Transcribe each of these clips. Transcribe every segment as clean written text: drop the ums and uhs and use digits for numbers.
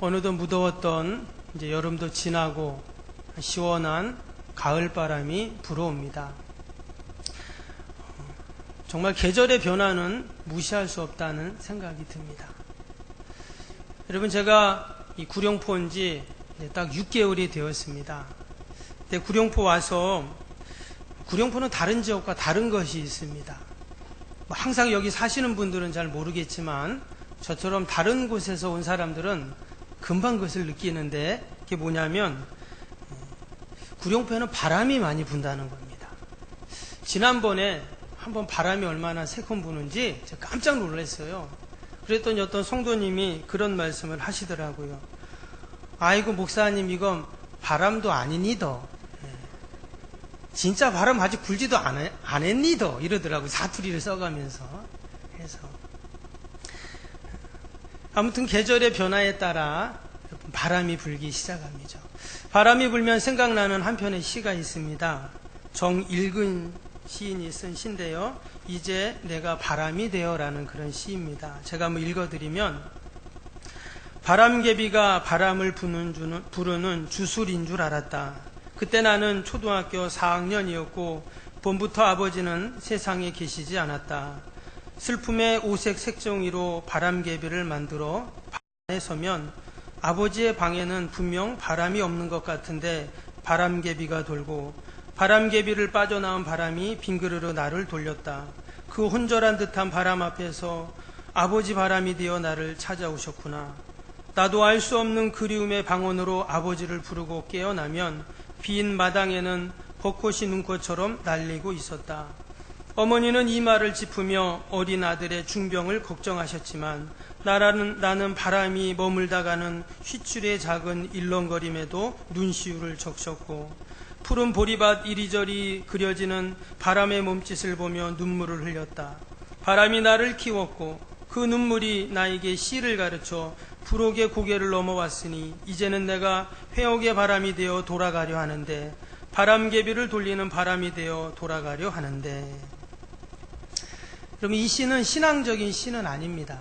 어느덧 무더웠던 이제 여름도 지나고 시원한 가을 바람이 불어옵니다. 정말 계절의 변화는 무시할 수 없다는 생각이 듭니다. 여러분, 제가 이 구룡포 온 지 딱 6개월이 되었습니다. 근데 구룡포 와서, 구룡포는 다른 지역과 다른 것이 있습니다. 항상 여기 사시는 분들은 잘 모르겠지만 저처럼 다른 곳에서 온 사람들은 금방 그것을 느끼는데, 그게 뭐냐면 구룡포에는 바람이 많이 분다는 겁니다. 지난번에 한번 바람이 얼마나 세컨 부는지 제가 깜짝 놀랐어요. 그랬더니 어떤 성도님이 그런 말씀을 하시더라고요. 아이고 목사님, 이건 바람도 아니니더. 진짜 바람 아직 불지도 안 했니더. 이러더라고요. 사투리를 써가면서. 해서 아무튼 계절의 변화에 따라 바람이 불기 시작합니다. 바람이 불면 생각나는 한 편의 시가 있습니다. 정일근 시인이 쓴 시인데요. 이제 내가 바람이 되어라는 그런 시입니다. 제가 한번 읽어드리면, 바람개비가 바람을 부르는 주술인 줄 알았다. 그때 나는 초등학교 4학년이었고 봄부터 아버지는 세상에 계시지 않았다. 슬픔의 오색 색종이로 바람개비를 만들어 방에 서면 아버지의 방에는 분명 바람이 없는 것 같은데 바람개비가 돌고, 바람개비를 빠져나온 바람이 빙그르르 나를 돌렸다. 그 혼절한 듯한 바람 앞에서 아버지 바람이 되어 나를 찾아오셨구나. 나도 알 수 없는 그리움의 방언으로 아버지를 부르고 깨어나면 빈 마당에는 벚꽃이 눈꽃처럼 날리고 있었다. 어머니는 이마를 짚으며 어린 아들의 중병을 걱정하셨지만 나는 바람이 머물다가는 휘줄의 작은 일렁거림에도 눈시울을 적셨고, 푸른 보리밭 이리저리 그려지는 바람의 몸짓을 보며 눈물을 흘렸다. 바람이 나를 키웠고 그 눈물이 나에게 시를 가르쳐 부록의 고개를 넘어왔으니 이제는 내가 회옥의 바람이 되어 돌아가려 하는데, 바람개비를 돌리는 바람이 되어 돌아가려 하는데. 그럼 이 시는 신앙적인 시는 아닙니다.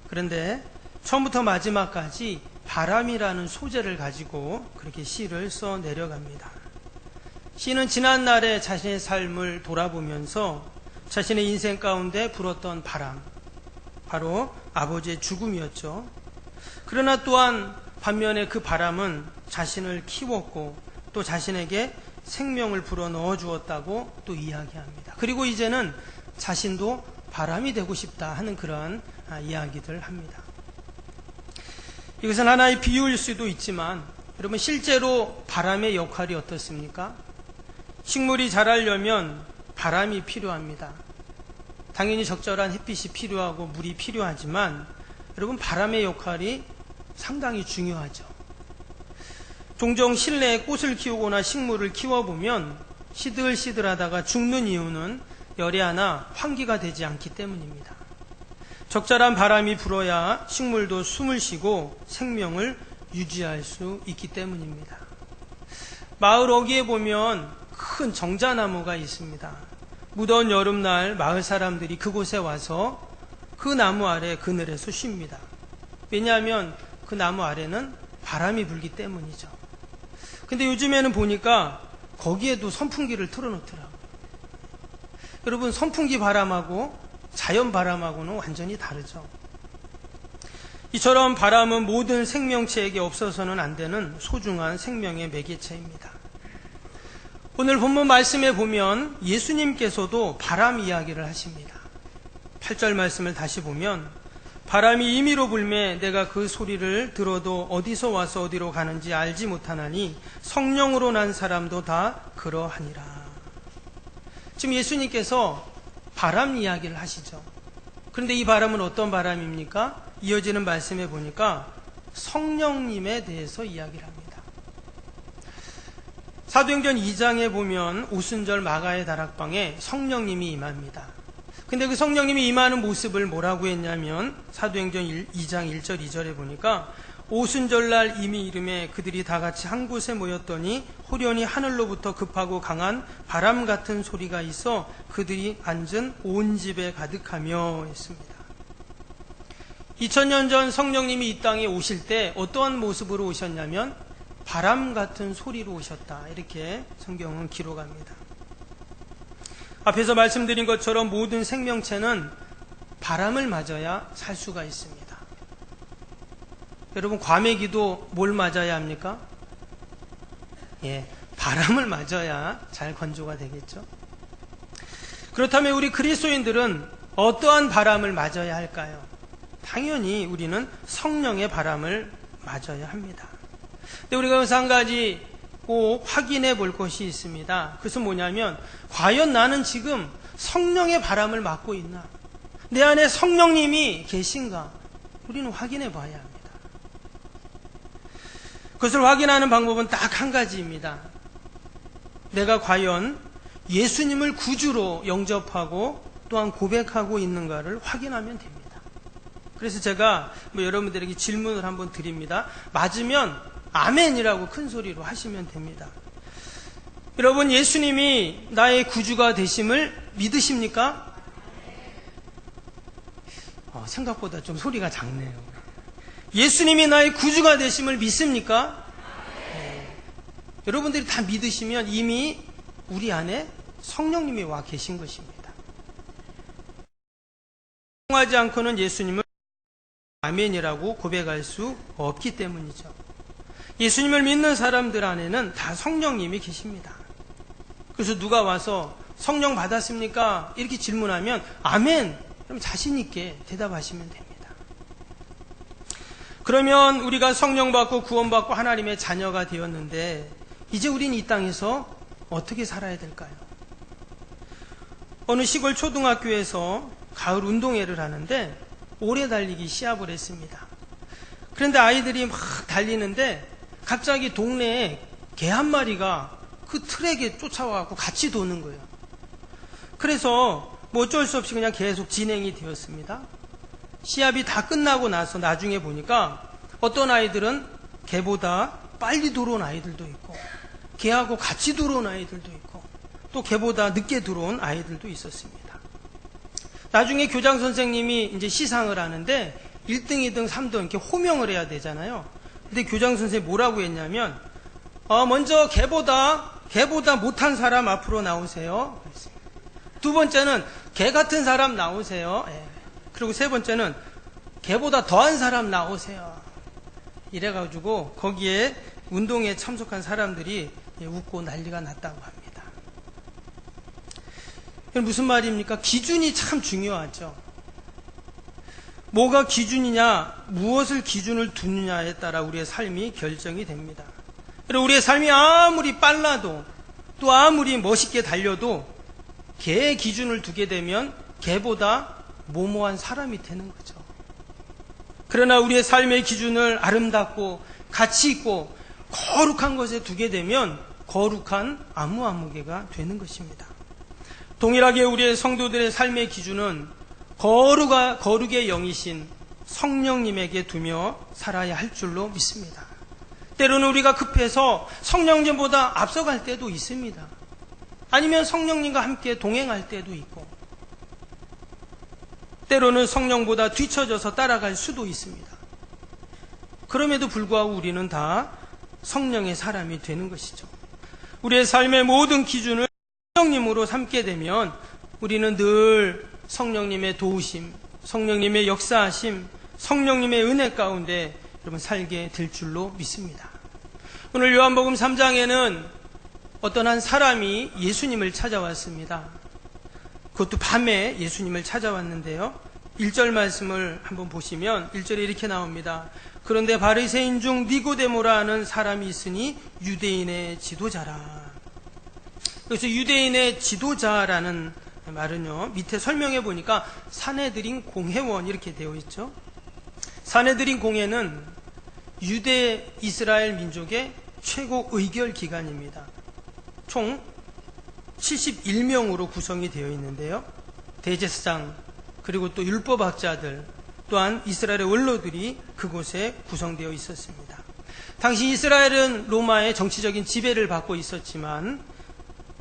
그런데 처음부터 마지막까지 바람이라는 소재를 가지고 그렇게 시를 써 내려갑니다. 시는 지난날의 자신의 삶을 돌아보면서 자신의 인생 가운데 불었던 바람, 바로 아버지의 죽음이었죠. 그러나 또한 반면에 그 바람은 자신을 키웠고 또 자신에게 생명을 불어 넣어 주었다고 또 이야기합니다. 그리고 이제는 자신도 바람이 되고 싶다 하는 그런 이야기들 합니다. 이것은 하나의 비유일 수도 있지만, 여러분, 실제로 바람의 역할이 어떻습니까? 식물이 자라려면 바람이 필요합니다. 당연히 적절한 햇빛이 필요하고 물이 필요하지만, 여러분, 바람의 역할이 상당히 중요하죠. 종종 실내에 꽃을 키우거나 식물을 키워보면 시들시들하다가 죽는 이유는 열이 하나 환기가 되지 않기 때문입니다. 적절한 바람이 불어야 식물도 숨을 쉬고 생명을 유지할 수 있기 때문입니다. 마을 어귀에 보면 큰 정자나무가 있습니다. 무더운 여름날 마을 사람들이 그곳에 와서 그 나무 아래 그늘에서 쉽니다. 왜냐하면 그 나무 아래는 바람이 불기 때문이죠. 근데 요즘에는 보니까 거기에도 선풍기를 틀어놓더라고요. 여러분, 선풍기 바람하고 자연 바람하고는 완전히 다르죠. 이처럼 바람은 모든 생명체에게 없어서는 안 되는 소중한 생명의 매개체입니다. 오늘 본문 말씀에 보면 예수님께서도 바람 이야기를 하십니다. 8절 말씀을 다시 보면, 바람이 임의로 불매 내가 그 소리를 들어도 어디서 와서 어디로 가는지 알지 못하나니 성령으로 난 사람도 다 그러하니라. 지금 예수님께서 바람 이야기를 하시죠. 그런데 이 바람은 어떤 바람입니까? 이어지는 말씀에 보니까 성령님에 대해서 이야기를 합니다. 사도행전 2장에 보면 오순절 마가의 다락방에 성령님이 임합니다. 근데 그 성령님이 임하는 모습을 뭐라고 했냐면, 사도행전 2장 1절 2절에 보니까 오순절날 이미 이름에 그들이 다 같이 한 곳에 모였더니 호련히 하늘로부터 급하고 강한 바람 같은 소리가 있어 그들이 앉은 온 집에 가득하며 했습니다. 2000년 전 성령님이 이 땅에 오실 때 어떠한 모습으로 오셨냐면 바람 같은 소리로 오셨다. 이렇게 성경은 기록합니다. 앞에서 말씀드린 것처럼 모든 생명체는 바람을 맞아야 살 수가 있습니다. 여러분, 과메기도 뭘 맞아야 합니까? 바람을 맞아야 잘 건조가 되겠죠. 그렇다면 우리 그리스도인들은 어떠한 바람을 맞아야 할까요? 당연히 우리는 성령의 바람을 맞아야 합니다. 근데 우리가 여기서 한 가지 꼭 확인해 볼 것이 있습니다. 그것은 뭐냐면, 과연 나는 지금 성령의 바람을 맞고 있나? 내 안에 성령님이 계신가? 우리는 확인해 봐야 합니다. 그것을 확인하는 방법은 딱 한 가지입니다. 내가 과연 예수님을 구주로 영접하고 또한 고백하고 있는가를 확인하면 됩니다. 그래서 제가 여러분들에게 질문을 한번 드립니다. 맞으면 아멘이라고 큰 소리로 하시면 됩니다. 여러분, 예수님이 나의 구주가 되심을 믿으십니까? 생각보다 좀 소리가 작네요. 예수님이 나의 구주가 되심을 믿습니까? 여러분들이 다 믿으시면 이미 우리 안에 성령님이 와 계신 것입니다. 통하지 않고는 예수님을 아멘이라고 고백할 수 없기 때문이죠. 예수님을 믿는 사람들 안에는 다 성령님이 계십니다. 그래서 누가 와서 성령 받았습니까? 이렇게 질문하면 아멘! 그럼 자신 있게 대답하시면 됩니다. 그러면 우리가 성령 받고 구원받고 하나님의 자녀가 되었는데 이제 우린 이 땅에서 어떻게 살아야 될까요? 어느 시골 초등학교에서 가을 운동회를 하는데 오래 달리기 시합을 했습니다. 그런데 아이들이 막 달리는데 갑자기 동네에 개 한 마리가 그 트랙에 쫓아와서 같이 도는 거예요. 그래서 어쩔 수 없이 그냥 계속 진행이 되었습니다. 시합이 다 끝나고 나서 나중에 보니까 어떤 아이들은 개보다 빨리 들어온 아이들도 있고 개하고 같이 들어온 아이들도 있고 또 개보다 늦게 들어온 아이들도 있었습니다. 나중에 교장 선생님이 이제 시상을 하는데 1등, 2등, 3등 이렇게 호명을 해야 되잖아요. 근데 교장 선생님이 뭐라고 했냐면 먼저 개보다 못한 사람 앞으로 나오세요. 두 번째는 개 같은 사람 나오세요. 그리고 세 번째는 개보다 더한 사람 나오세요. 이래가지고 거기에 운동에 참석한 사람들이 웃고 난리가 났다고 합니다. 무슨 말입니까? 기준이 참 중요하죠. 뭐가 기준이냐, 무엇을 기준을 두느냐에 따라 우리의 삶이 결정이 됩니다. 그리고 우리의 삶이 아무리 빨라도 또 아무리 멋있게 달려도 개의 기준을 두게 되면 개보다 모모한 사람이 되는 거죠. 그러나 우리의 삶의 기준을 아름답고 가치 있고 거룩한 것에 두게 되면 거룩한 아무개가 되는 것입니다. 동일하게 우리의 성도들의 삶의 기준은 거룩의 영이신 성령님에게 두며 살아야 할 줄로 믿습니다. 때로는 우리가 급해서 성령님보다 앞서갈 때도 있습니다. 아니면 성령님과 함께 동행할 때도 있고 때로는 성령보다 뒤처져서 따라갈 수도 있습니다. 그럼에도 불구하고 우리는 다 성령의 사람이 되는 것이죠. 우리의 삶의 모든 기준을 성령님으로 삼게 되면 우리는 늘 성령님의 도우심, 성령님의 역사하심, 성령님의 은혜 가운데 여러분 살게 될 줄로 믿습니다. 오늘 요한복음 3장에는 어떤 한 사람이 예수님을 찾아왔습니다. 그것도 밤에 예수님을 찾아왔는데요. 1절 말씀을 한번 보시면 1절에 이렇게 나옵니다. 그런데 바리새인 중 니고데모라 하는 사람이 있으니 유대인의 지도자라. 그래서 유대인의 지도자라는 말은요, 밑에 설명해 보니까 산헤드린 공회원 이렇게 되어 있죠. 산헤드린 공회는 유대 이스라엘 민족의 최고 의결 기관입니다. 총 71명으로 구성이 되어 있는데요. 대제사장 그리고 또 율법학자들 또한 이스라엘의 원로들이 그곳에 구성되어 있었습니다. 당시 이스라엘은 로마의 정치적인 지배를 받고 있었지만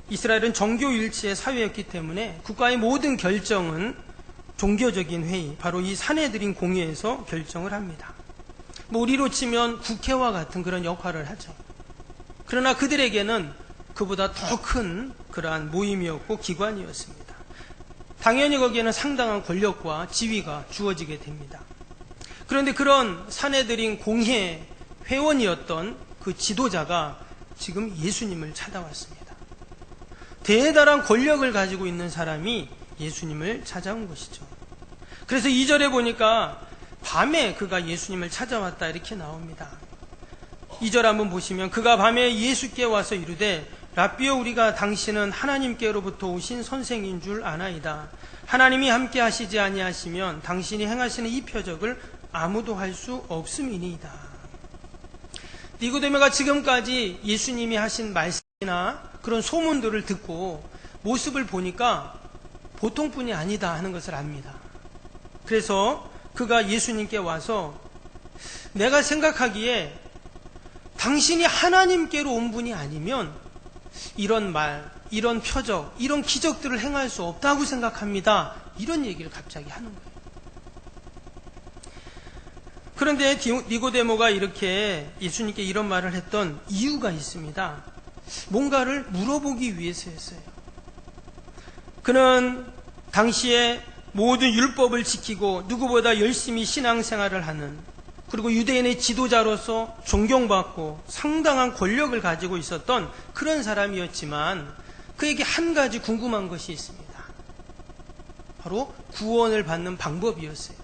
이스라엘은 정교일치의 사회였기 때문에 국가의 모든 결정은 종교적인 회의, 바로 이 산헤드린 공회에서 결정을 합니다. 우리로 치면 국회와 같은 그런 역할을 하죠. 그러나 그들에게는 그보다 더 큰 그러한 모임이었고 기관이었습니다. 당연히 거기에는 상당한 권력과 지위가 주어지게 됩니다. 그런데 그런 산헤드린 공회 회원이었던 그 지도자가 지금 예수님을 찾아왔습니다. 대단한 권력을 가지고 있는 사람이 예수님을 찾아온 것이죠. 그래서 2절에 보니까 밤에 그가 예수님을 찾아왔다 이렇게 나옵니다. 2절 한번 보시면 그가 밤에 예수께 와서 이르되 라삐여 우리가 당신은 하나님께로부터 오신 선생인 줄 아나이다. 하나님이 함께 하시지 아니하시면 당신이 행하시는 이 표적을 아무도 할 수 없음이니이다. 니고데모가 지금까지 예수님이 하신 말씀이나 그런 소문들을 듣고 모습을 보니까 보통뿐이 아니다 하는 것을 압니다. 그래서 그가 예수님께 와서 내가 생각하기에 당신이 하나님께로 온 분이 아니면 이런 말, 이런 표적, 이런 기적들을 행할 수 없다고 생각합니다. 이런 얘기를 갑자기 하는 거예요. 그런데 니고데모가 이렇게 예수님께 이런 말을 했던 이유가 있습니다. 뭔가를 물어보기 위해서였어요. 그는 당시에 모든 율법을 지키고 누구보다 열심히 신앙생활을 하는, 그리고 유대인의 지도자로서 존경받고 상당한 권력을 가지고 있었던 그런 사람이었지만 그에게 한 가지 궁금한 것이 있습니다. 바로 구원을 받는 방법이었어요.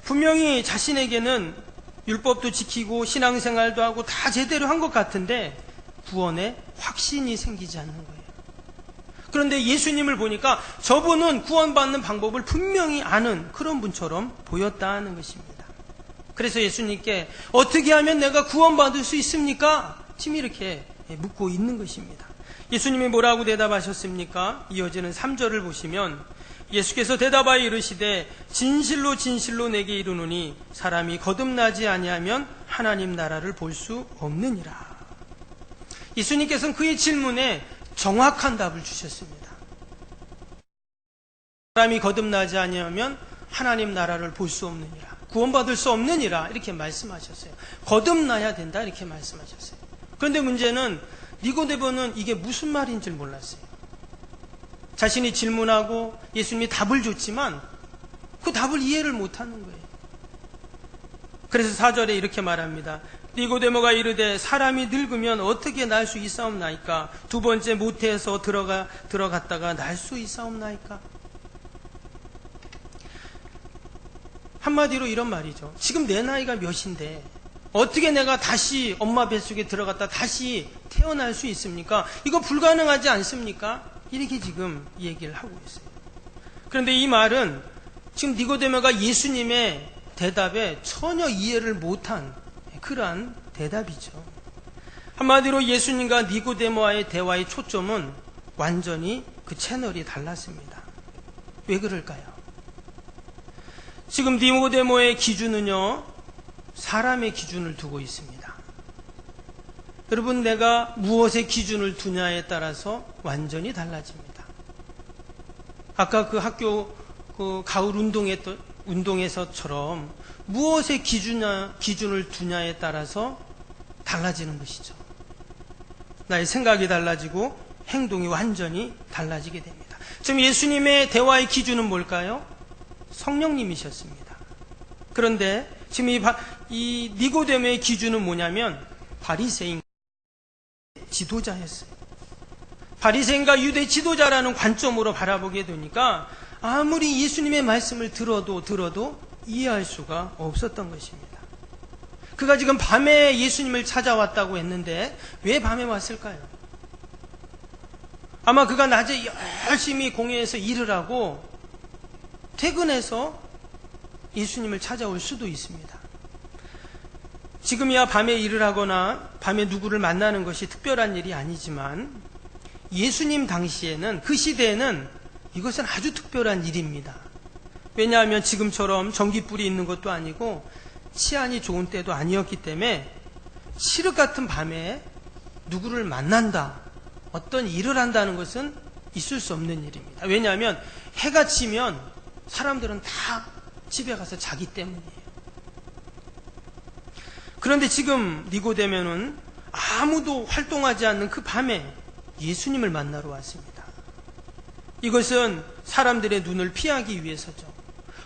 분명히 자신에게는 율법도 지키고 신앙생활도 하고 다 제대로 한 것 같은데 구원에 확신이 생기지 않는 거예요. 그런데 예수님을 보니까 저분은 구원받는 방법을 분명히 아는 그런 분처럼 보였다는 것입니다. 그래서 예수님께 어떻게 하면 내가 구원받을 수 있습니까? 지금 이렇게 묻고 있는 것입니다. 예수님이 뭐라고 대답하셨습니까? 이어지는 3절을 보시면 예수께서 대답하여 이르시되 진실로 진실로 내게 이르노니 사람이 거듭나지 아니하면 하나님 나라를 볼 수 없느니라. 예수님께서는 그의 질문에 정확한 답을 주셨습니다. 사람이 거듭나지 아니하면 하나님 나라를 볼 수 없느니라. 구원받을 수 없느니라. 이렇게 말씀하셨어요. 거듭나야 된다. 이렇게 말씀하셨어요. 그런데 문제는 니고데모는 이게 무슨 말인 줄 몰랐어요. 자신이 질문하고 예수님이 답을 줬지만 그 답을 이해를 못하는 거예요. 그래서 4절에 이렇게 말합니다. 니고데모가 이르되 사람이 늙으면 어떻게 날 수 있사옵나이까? 두 번째 모태에서 들어갔다가 날 수 있사옵나이까? 한마디로 이런 말이죠. 지금 내 나이가 몇인데 어떻게 내가 다시 엄마 뱃속에 들어갔다 다시 태어날 수 있습니까? 이거 불가능하지 않습니까? 이렇게 지금 얘기를 하고 있어요. 그런데 이 말은 지금 니고데모가 예수님의 대답에 전혀 이해를 못한 그러한 대답이죠. 한마디로 예수님과 니고데모와의 대화의 초점은 완전히 그 채널이 달랐습니다. 왜 그럴까요? 지금 니고데모의 기준은요, 사람의 기준을 두고 있습니다. 여러분, 내가 무엇의 기준을 두냐에 따라서 완전히 달라집니다. 아까 그 학교 가을 운동에서처럼 무엇의 기준을 두냐에 따라서 달라지는 것이죠. 나의 생각이 달라지고 행동이 완전히 달라지게 됩니다. 지금 예수님의 대화의 기준은 뭘까요? 성령님이셨습니다. 그런데 지금 이 니고데모의 기준은 뭐냐면 바리새인 지도자였어요. 바리새인과 유대 지도자라는 관점으로 바라보게 되니까 아무리 예수님의 말씀을 들어도 이해할 수가 없었던 것입니다. 그가 지금 밤에 예수님을 찾아왔다고 했는데 왜 밤에 왔을까요? 아마 그가 낮에 열심히 공회에서 일을 하고 퇴근해서 예수님을 찾아올 수도 있습니다. 지금이야 밤에 일을 하거나 밤에 누구를 만나는 것이 특별한 일이 아니지만 예수님 당시에는, 그 시대에는 이것은 아주 특별한 일입니다. 왜냐하면 지금처럼 전기불이 있는 것도 아니고 치안이 좋은 때도 아니었기 때문에 칠흑 같은 밤에 누구를 만난다, 어떤 일을 한다는 것은 있을 수 없는 일입니다. 왜냐하면 해가 지면 사람들은 다 집에 가서 자기 때문이에요. 그런데 지금 니고데모는 아무도 활동하지 않는 그 밤에 예수님을 만나러 왔습니다. 이것은 사람들의 눈을 피하기 위해서죠.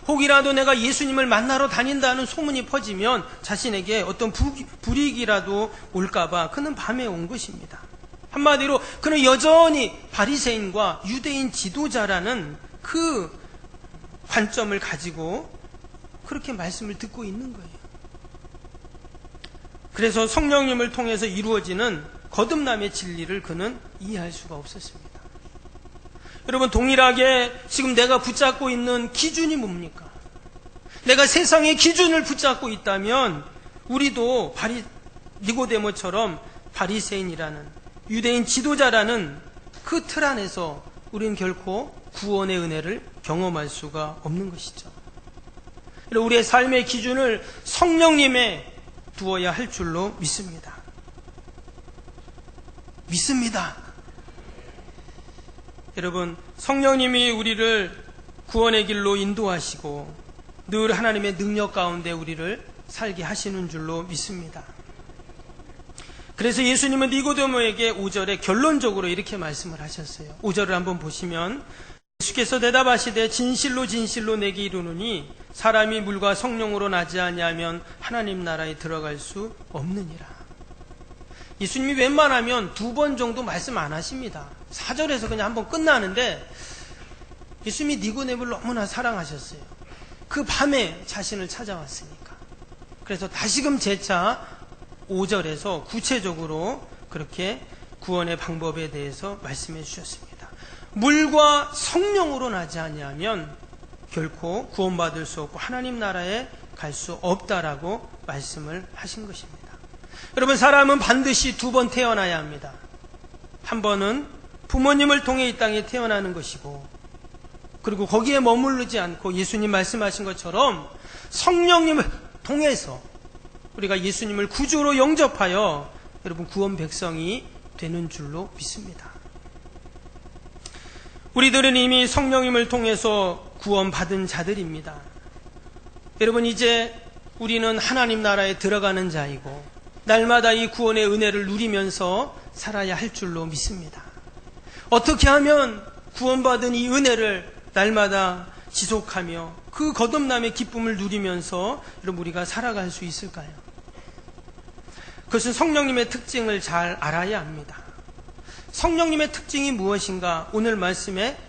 혹이라도 내가 예수님을 만나러 다닌다는 소문이 퍼지면 자신에게 어떤 불이익이라도 올까봐 그는 밤에 온 것입니다. 한마디로 그는 여전히 바리새인과 유대인 지도자라는 그 관점을 가지고 그렇게 말씀을 듣고 있는 거예요. 그래서 성령님을 통해서 이루어지는 거듭남의 진리를 그는 이해할 수가 없었습니다. 여러분, 동일하게 지금 내가 붙잡고 있는 기준이 뭡니까? 내가 세상의 기준을 붙잡고 있다면 우리도 니고데모처럼 바리새인이라는 유대인 지도자라는 그 틀 안에서 우리는 결코 구원의 은혜를 경험할 수가 없는 것이죠. 우리의 삶의 기준을 성령님에 두어야 할 줄로 믿습니다. 믿습니다. 여러분, 성령님이 우리를 구원의 길로 인도하시고 늘 하나님의 능력 가운데 우리를 살게 하시는 줄로 믿습니다. 그래서 예수님은 니고데모에게 5절에 결론적으로 이렇게 말씀을 하셨어요. 5절을 한번 보시면 예수께서 대답하시되 진실로 진실로 내게 이르노니 사람이 물과 성령으로 나지 아니하면 하나님 나라에 들어갈 수 없느니라. 예수님이 웬만하면 2번 정도 말씀 안 하십니다. 4절에서 그냥 한번 끝나는데 예수님이 니고데모를 너무나 사랑하셨어요. 그 밤에 자신을 찾아왔으니까. 그래서 다시금 재차 5절에서 구체적으로 그렇게 구원의 방법에 대해서 말씀해 주셨습니다. 물과 성령으로 나지 아니하면 결코 구원받을 수 없고 하나님 나라에 갈 수 없다라고 말씀을 하신 것입니다. 여러분, 사람은 반드시 2번 태어나야 합니다. 한 번은 부모님을 통해 이 땅에 태어나는 것이고, 그리고 거기에 머무르지 않고 예수님 말씀하신 것처럼 성령님을 통해서 우리가 예수님을 구주로 영접하여 여러분 구원 백성이 되는 줄로 믿습니다. 우리들은 이미 성령님을 통해서 구원받은 자들입니다. 여러분, 이제 우리는 하나님 나라에 들어가는 자이고 날마다 이 구원의 은혜를 누리면서 살아야 할 줄로 믿습니다. 어떻게 하면 구원받은 이 은혜를 날마다 지속하며 그 거듭남의 기쁨을 누리면서 여러분 우리가 살아갈 수 있을까요? 그것은 성령님의 특징을 잘 알아야 합니다. 성령님의 특징이 무엇인가? 오늘 말씀에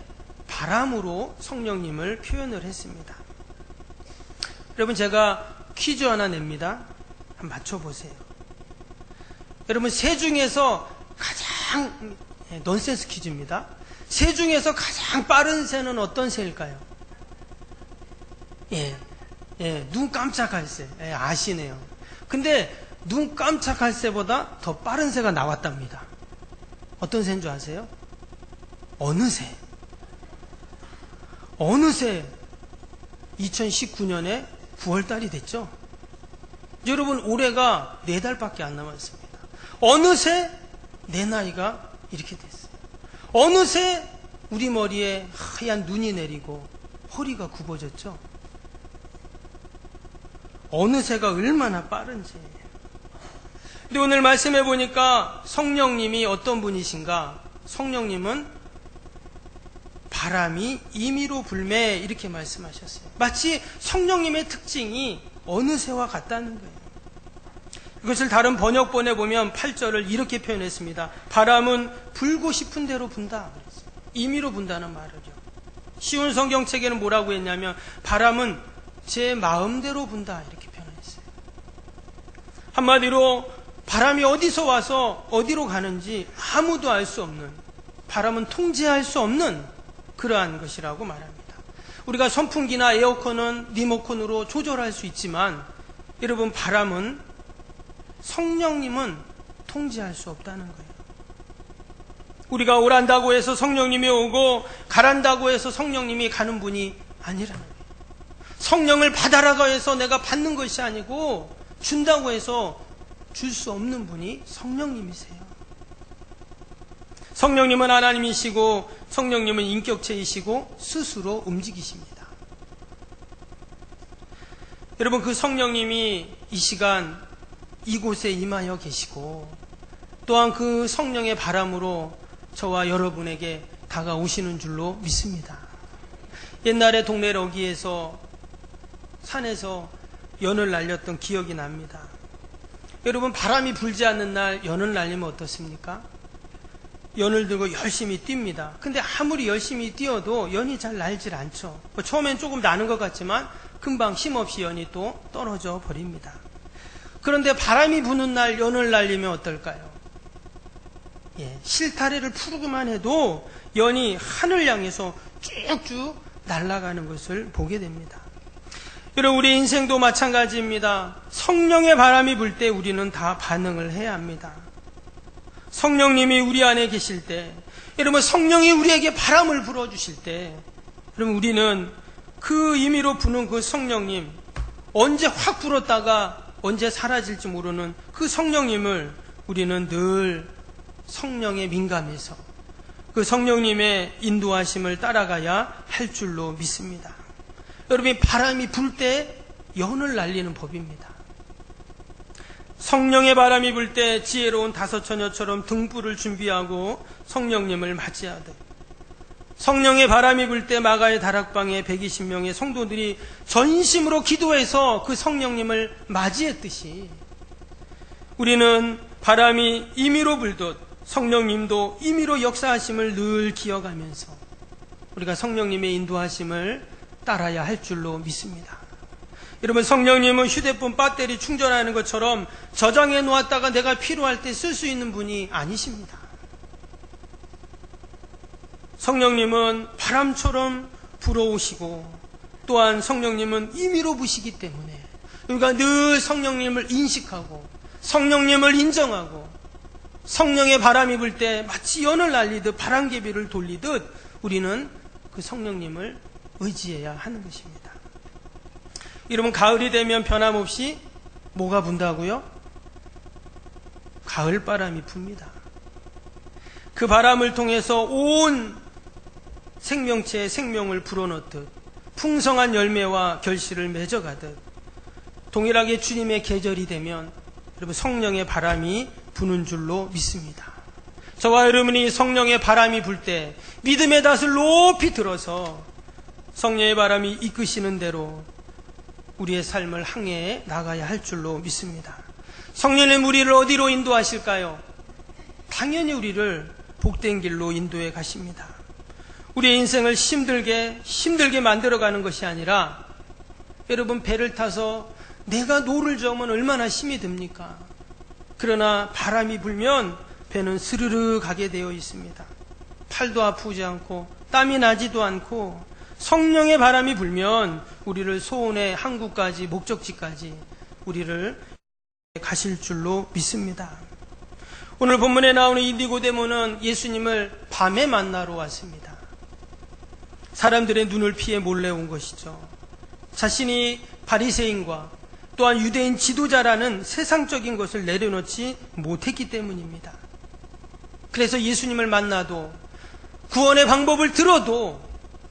바람으로 성령님을 표현을 했습니다. 여러분, 제가 퀴즈 하나 냅니다. 한번 맞춰보세요. 여러분, 새 중에서 가장 넌센스 퀴즈입니다. 새 중에서 가장 빠른 새는 어떤 새일까요? 눈 깜짝할 새. 아시네요. 근데 눈 깜짝할 새보다 더 빠른 새가 나왔답니다. 어떤 새인 줄 아세요? 어느 새? 어느새 2019년에 9월달이 됐죠? 여러분, 올해가 4달밖에 안 남았습니다. 어느새 내 나이가 이렇게 됐어요. 어느새 우리 머리에 하얀 눈이 내리고 허리가 굽어졌죠? 어느새가 얼마나 빠른지. 근데 오늘 말씀해 보니까 성령님이 어떤 분이신가? 성령님은 바람이 임의로 불매 이렇게 말씀하셨어요. 마치 성령님의 특징이 어느새와 같다는 거예요. 이것을 다른 번역본에 보면 8절을 이렇게 표현했습니다. 바람은 불고 싶은 대로 분다. 임의로 분다는 말이죠. 쉬운 성경책에는 뭐라고 했냐면 바람은 제 마음대로 분다 이렇게 표현했어요. 한마디로 바람이 어디서 와서 어디로 가는지 아무도 알 수 없는, 바람은 통제할 수 없는 그러한 것이라고 말합니다. 우리가 선풍기나 에어컨은 리모컨으로 조절할 수 있지만 여러분, 바람은 성령님은 통제할 수 없다는 거예요. 우리가 오란다고 해서 성령님이 오고 가란다고 해서 성령님이 가는 분이 아니라는 거예요. 성령을 받아라고 해서 내가 받는 것이 아니고 준다고 해서 줄 수 없는 분이 성령님이세요. 성령님은 하나님이시고 성령님은 인격체이시고 스스로 움직이십니다. 여러분, 그 성령님이 이 시간 이곳에 임하여 계시고 또한 그 성령의 바람으로 저와 여러분에게 다가오시는 줄로 믿습니다. 옛날에 동네 러기에서 산에서 연을 날렸던 기억이 납니다. 여러분, 바람이 불지 않는 날 연을 날리면 어떻습니까? 연을 들고 열심히 뜁니다. 근데 아무리 열심히 뛰어도 연이 잘 날질 않죠. 처음엔 조금 나는 것 같지만 금방 힘없이 연이 또 떨어져 버립니다. 그런데 바람이 부는 날 연을 날리면 어떨까요? 실타래를 풀기만 해도 연이 하늘 향해서 쭉쭉 날아가는 것을 보게 됩니다. 여러분, 우리 인생도 마찬가지입니다. 성령의 바람이 불 때 우리는 다 반응을 해야 합니다. 성령님이 우리 안에 계실 때, 여러분, 성령이 우리에게 바람을 불어주실 때, 여러분, 우리는 그 임의로 부는 그 성령님, 언제 확 불었다가 언제 사라질지 모르는 그 성령님을 우리는 늘 성령에 민감해서 그 성령님의 인도하심을 따라가야 할 줄로 믿습니다. 여러분, 바람이 불 때 연을 날리는 법입니다. 성령의 바람이 불 때 지혜로운 다섯 처녀처럼 등불을 준비하고 성령님을 맞이하듯, 성령의 바람이 불 때 마가의 다락방에 120명의 성도들이 전심으로 기도해서 그 성령님을 맞이했듯이 우리는 바람이 임의로 불듯 성령님도 임의로 역사하심을 늘 기억하면서 우리가 성령님의 인도하심을 따라야 할 줄로 믿습니다. 여러분, 성령님은 휴대폰 배터리 충전하는 것처럼 저장해 놓았다가 내가 필요할 때 쓸 수 있는 분이 아니십니다. 성령님은 바람처럼 불어오시고 또한 성령님은 임의로 부시기 때문에 우리가 늘 성령님을 인식하고 성령님을 인정하고 성령의 바람이 불 때 마치 연을 날리듯 바람개비를 돌리듯 우리는 그 성령님을 의지해야 하는 것입니다. 여러분, 가을이 되면 변함없이 뭐가 분다고요? 가을 바람이 붑니다. 그 바람을 통해서 온 생명체의 생명을 불어넣듯 풍성한 열매와 결실을 맺어가듯 동일하게 주님의 계절이 되면 여러분, 성령의 바람이 부는 줄로 믿습니다. 저와 여러분이 성령의 바람이 불 때 믿음의 닷을 높이 들어서 성령의 바람이 이끄시는 대로 우리의 삶을 항해해 나가야 할 줄로 믿습니다. 성령님, 우리를 어디로 인도하실까요? 당연히 우리를 복된 길로 인도해 가십니다. 우리의 인생을 힘들게 만들어가는 것이 아니라, 여러분, 배를 타서 내가 노를 저으면 얼마나 힘이 듭니까? 그러나 바람이 불면 배는 스르르 가게 되어 있습니다. 팔도 아프지 않고 땀이 나지도 않고 성령의 바람이 불면 우리를 소원의 항구까지, 목적지까지 우리를 가실 줄로 믿습니다. 오늘 본문에 나오는 이 니고데모는 예수님을 밤에 만나러 왔습니다. 사람들의 눈을 피해 몰래 온 것이죠. 자신이 바리새인과 또한 유대인 지도자라는 세상적인 것을 내려놓지 못했기 때문입니다. 그래서 예수님을 만나도 구원의 방법을 들어도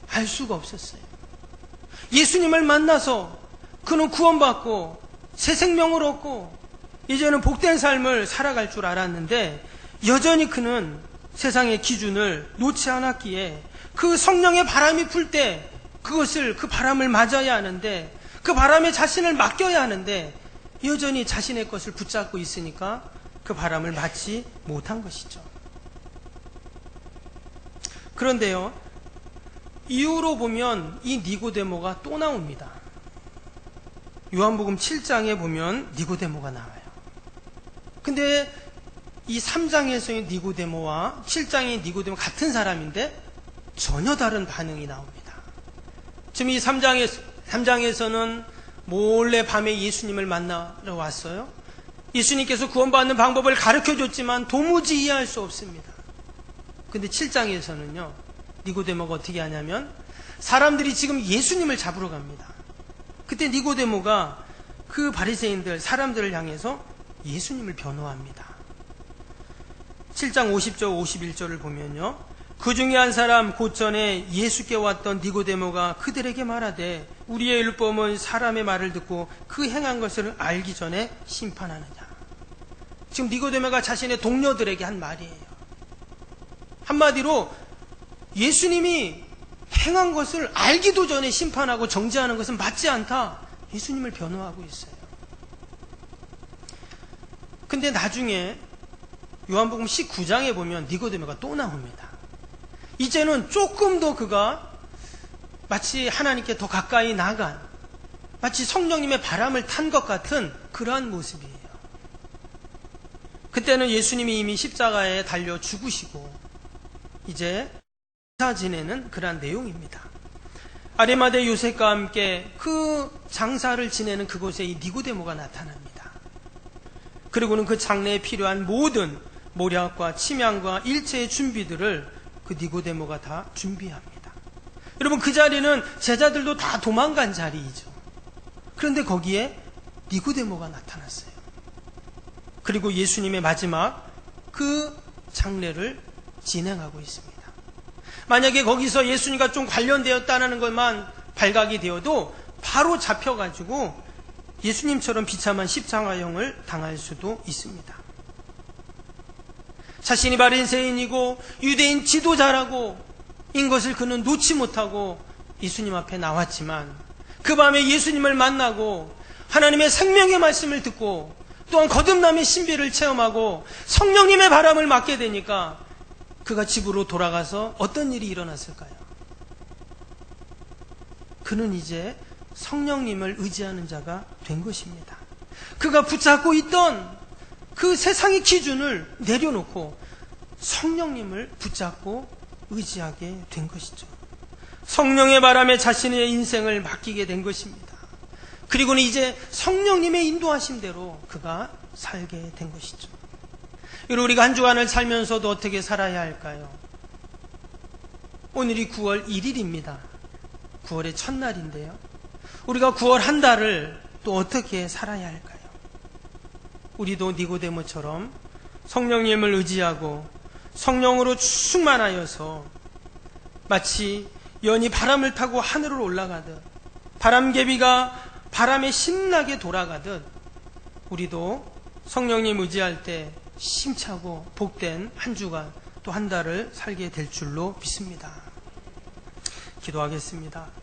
알 수가 없었어요. 예수님을 만나서 그는 구원받고 새 생명을 얻고 이제는 복된 삶을 살아갈 줄 알았는데 여전히 그는 세상의 기준을 놓지 않았기에 그 성령의 바람이 불 때 그 바람을 맞아야 하는데 그 바람에 자신을 맡겨야 하는데 여전히 자신의 것을 붙잡고 있으니까 그 바람을 맞지 못한 것이죠. 그런데요, 이후로 보면 이 니고데모가 또 나옵니다. 요한복음 7장에 보면 니고데모가 나와요. 근데 이 3장에서의 니고데모와 7장의 니고데모 같은 사람인데 전혀 다른 반응이 나옵니다. 지금 이 3장에서는 몰래 밤에 예수님을 만나러 왔어요. 예수님께서 구원받는 방법을 가르쳐줬지만 도무지 이해할 수 없습니다. 근데 7장에서는요, 니고데모가 어떻게 하냐면 사람들이 지금 예수님을 잡으러 갑니다. 그때 니고데모가 그 바리새인들, 사람들을 향해서 예수님을 변호합니다. 7장 50절 51절을 보면요, 그 중에 한 사람 곧 전에 예수께 왔던 니고데모가 그들에게 말하되 우리의 율법은 사람의 말을 듣고 그 행한 것을 알기 전에 심판하느냐. 지금 니고데모가 자신의 동료들에게 한 말이에요. 한마디로 예수님이 행한 것을 알기도 전에 심판하고 정죄하는 것은 맞지 않다, 예수님을 변호하고 있어요. 근데 나중에 요한복음 19장에 보면 니고데모가 또 나옵니다. 이제는 조금 더 그가 마치 하나님께 더 가까이 나간, 마치 성령님의 바람을 탄 것 같은 그러한 모습이에요. 그때는 예수님이 이미 십자가에 달려 죽으시고 이제 장사 지내는 그러한 내용입니다. 아리마대 요셉과 함께 그 장사를 지내는 그곳에 이 니고데모가 나타납니다. 그리고는 그 장례에 필요한 모든 모략과 침향과 일체의 준비들을 그 니고데모가 다 준비합니다. 여러분, 그 자리는 제자들도 다 도망간 자리이죠. 그런데 거기에 니고데모가 나타났어요. 그리고 예수님의 마지막 그 장례를 진행하고 있습니다. 만약에 거기서 예수님과 좀 관련되었다는 것만 발각이 되어도 바로 잡혀가지고 예수님처럼 비참한 십자가형을 당할 수도 있습니다. 자신이 바리새인이고 유대인 지도자라고 인 것을 그는 놓지 못하고 예수님 앞에 나왔지만 그 밤에 예수님을 만나고 하나님의 생명의 말씀을 듣고 또한 거듭남의 신비를 체험하고 성령님의 바람을 맞게 되니까 그가 집으로 돌아가서 어떤 일이 일어났을까요? 그는 이제 성령님을 의지하는 자가 된 것입니다. 그가 붙잡고 있던 그 세상의 기준을 내려놓고 성령님을 붙잡고 의지하게 된 것이죠. 성령의 바람에 자신의 인생을 맡기게 된 것입니다. 그리고는 이제 성령님의 인도하심대로 그가 살게 된 것이죠. 여러분, 우리가 한 주간을 살면서도 어떻게 살아야 할까요? 오늘이 9월 1일입니다. 9월의 첫날인데요. 우리가 9월 한 달을 또 어떻게 살아야 할까요? 우리도 니고데모처럼 성령님을 의지하고 성령으로 충만하여서 마치 연이 바람을 타고 하늘로 올라가듯 바람개비가 바람에 신나게 돌아가듯 우리도 성령님 의지할 때 힘차고 복된 한 주간 또 한 달을 살게 될 줄로 믿습니다. 기도하겠습니다.